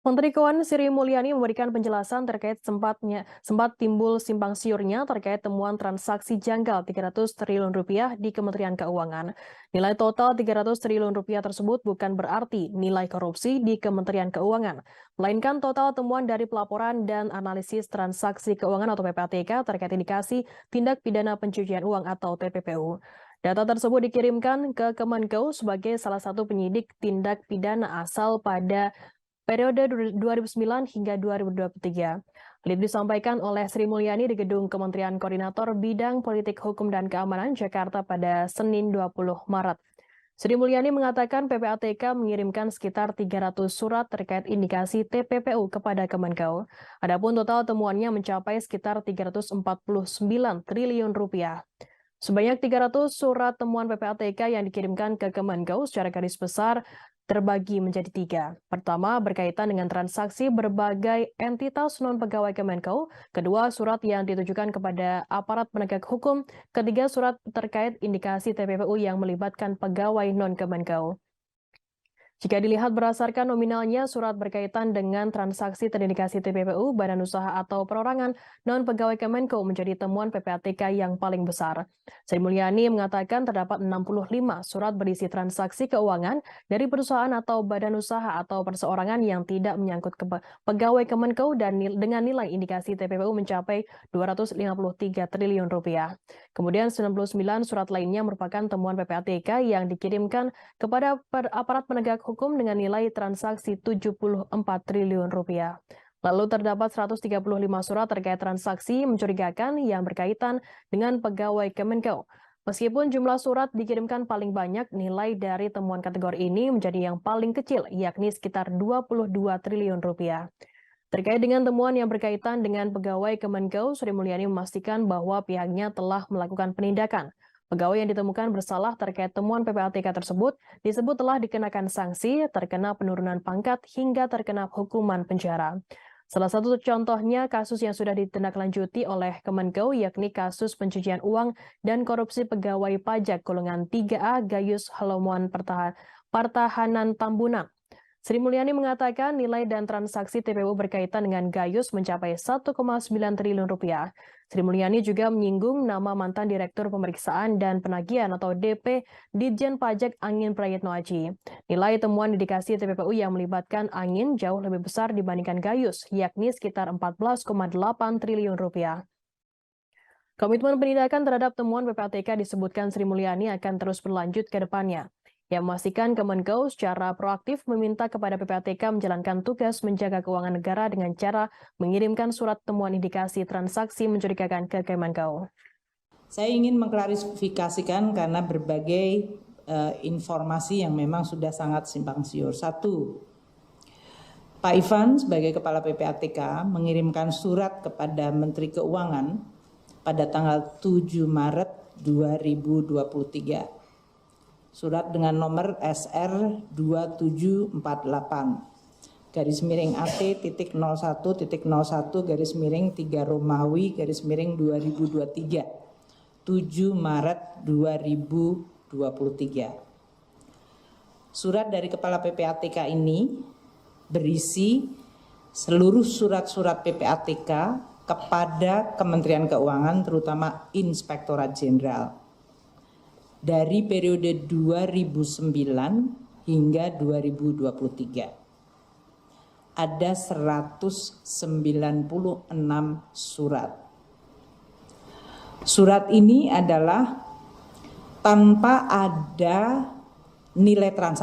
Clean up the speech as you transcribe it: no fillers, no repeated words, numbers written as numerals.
Menteri Keuangan Sri Mulyani memberikan penjelasan terkait sempat timbul simpang siurnya terkait temuan transaksi janggal 300 triliun rupiah di Kementerian Keuangan. Nilai total 300 triliun rupiah tersebut bukan berarti nilai korupsi di Kementerian Keuangan, melainkan total temuan dari pelaporan dan analisis transaksi keuangan atau PPATK terkait indikasi tindak pidana pencucian uang atau TPPU. Data tersebut dikirimkan ke Kemenkeu sebagai salah satu penyidik tindak pidana asal pada periode 2009 hingga 2023. Hal itu disampaikan oleh Sri Mulyani di Gedung Kementerian Koordinator Bidang Politik Hukum dan Keamanan Jakarta pada Senin 20 Maret. Sri Mulyani mengatakan PPATK mengirimkan sekitar 300 surat terkait indikasi TPPU kepada Kemenkeu. Adapun total temuannya mencapai sekitar 349 triliun rupiah. Sebanyak 300 surat temuan PPATK yang dikirimkan ke Kemenkeu secara garis besar terbagi menjadi tiga. Pertama, berkaitan dengan transaksi berbagai entitas non-pegawai Kemenkeu. Kedua, surat yang ditujukan kepada aparat penegak hukum. Ketiga, surat terkait indikasi TPPU yang melibatkan pegawai non-Kemenkeu. Jika dilihat berdasarkan nominalnya, surat berkaitan dengan transaksi terindikasi TPPU, badan usaha atau perorangan, non-pegawai Kemenkeu menjadi temuan PPATK yang paling besar. Sri Mulyani mengatakan terdapat 65 surat berisi transaksi keuangan dari perusahaan atau badan usaha atau perseorangan yang tidak menyangkut pegawai Kemenkeu dan dengan nilai indikasi TPPU mencapai 253 triliun rupiah. Kemudian 99 surat lainnya merupakan temuan PPATK yang dikirimkan kepada aparat penegak hukum dengan nilai transaksi 74 triliun rupiah. Lalu terdapat 135 surat terkait transaksi mencurigakan yang berkaitan dengan pegawai Kemenkeu. Meskipun jumlah surat dikirimkan paling banyak, nilai dari temuan kategori ini menjadi yang paling kecil, yakni sekitar 22 triliun rupiah. Terkait dengan temuan yang berkaitan dengan pegawai Kemenkeu, Sri Mulyani memastikan bahwa pihaknya telah melakukan penindakan. Pegawai yang ditemukan bersalah terkait temuan PPATK tersebut disebut telah dikenakan sanksi, terkena penurunan pangkat, hingga terkena hukuman penjara. Salah satu contohnya kasus yang sudah ditindaklanjuti oleh Kemenkeu yakni kasus pencucian uang dan korupsi pegawai pajak golongan 3A Gayus Halomuan Partahanan Tambunan. Sri Mulyani mengatakan nilai dan transaksi TPPU berkaitan dengan Gayus mencapai 1,9 triliun rupiah. Sri Mulyani juga menyinggung nama mantan Direktur Pemeriksaan dan Penagihan atau DP Ditjen Pajak Angin Prayitno Aji. Nilai temuan indikasi TPPU yang melibatkan Angin jauh lebih besar dibandingkan Gayus, yakni sekitar 14,8 triliun rupiah. Komitmen penindakan terhadap temuan PPATK disebutkan Sri Mulyani akan terus berlanjut ke depannya. Yang memastikan Kemenkeu secara proaktif meminta kepada PPATK menjalankan tugas menjaga keuangan negara dengan cara mengirimkan surat temuan indikasi transaksi mencurigakan ke Kemenkeu. Saya ingin mengklarifikasikan karena berbagai informasi yang memang sudah sangat simpang siur. Satu, Pak Ivan sebagai Kepala PPATK mengirimkan surat kepada Menteri Keuangan pada tanggal 7 Maret 2023. Surat dengan nomor SR 2748 garis miring AT.01.01 garis miring 3 Romawi garis miring 2023 7 Maret 2023. Surat dari Kepala PPATK ini berisi seluruh surat-surat PPATK kepada Kementerian Keuangan terutama Inspektorat Jenderal dari periode 2009 hingga 2023. Ada 196 surat. Surat ini adalah tanpa ada nilai transaksi.